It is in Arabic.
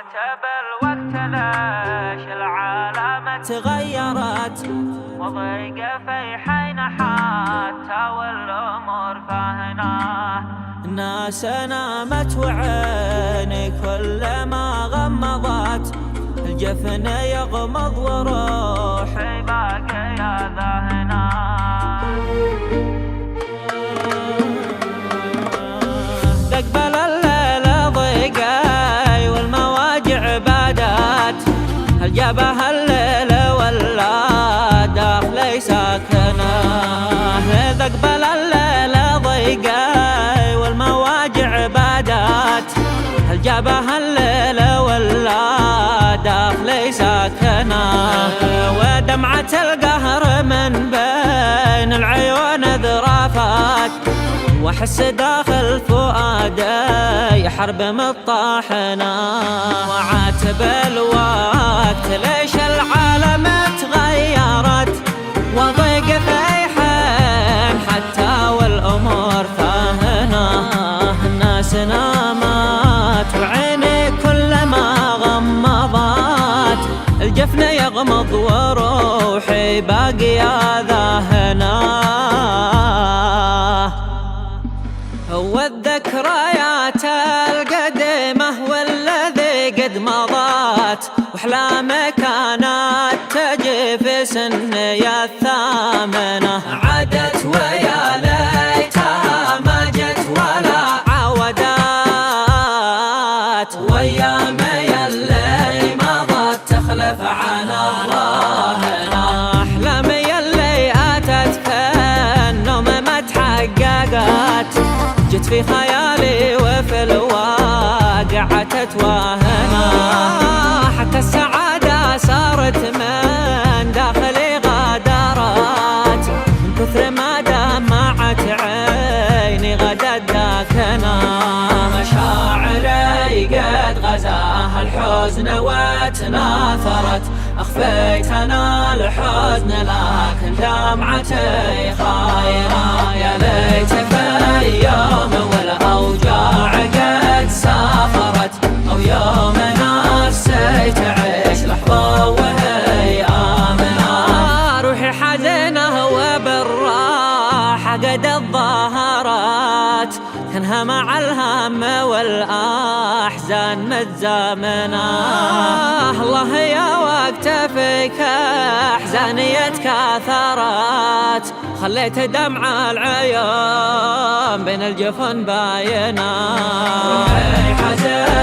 عاتب الوقت ليش العالم تغيرت وضيق في حين حتى والأمور فاهنة. الناس نامت وعيني كل ما غمضت الجفن يغمض وروحي باقية ذاهنة. تقبل الليل ضيقي والمواجع بادت هل جابها الليل ولا داخلي ساكنة. تقبل الليل ضيقي والمواجع بادت هل جابها الليل ولا داخلي ساكنة. ودمعة القهر من بين العيون ذرافات واحس داخل فؤادي حرب مطاحنة. وعاتب الوقت ليش العالم تغيرت وضيق في حين حتى والأمور فاهنة. الناس نامت وعيني كل ما غمضت الجفن يغمض وروحي باقية ذاهنة. والذكريات القديمة والذي قد مضت وأحلامي كانت تجي في سني الثامنة. عادت ويا ليتها ما جت ولا عودت وأيامي اللي مضت تخلف عن الراهنة. أحلامي اللي أتت في النوم ما تحققت جت في خيالي وفي الواقع تتوهنا. حتى السعادة صارت من داخلي غادرت من كثر ما دمعت عيني غدت داكنا. مشاعري قد غزاها الحزن وتناثرت أخفيت أنا الحزن لكن دمعتي خايرة. يا ليت في يوم والأوجاع قد سافرت أو يوم نفسي تعيش لحظة وهي آمنة. روحي حزينة وبالراحة قد ظهرت كانها مع الهم والأحزان متزامنة. الله يا وقت فيك أحزاني تكاثرت خليت دمع العيون بين الجفن باينة. روحي حزينة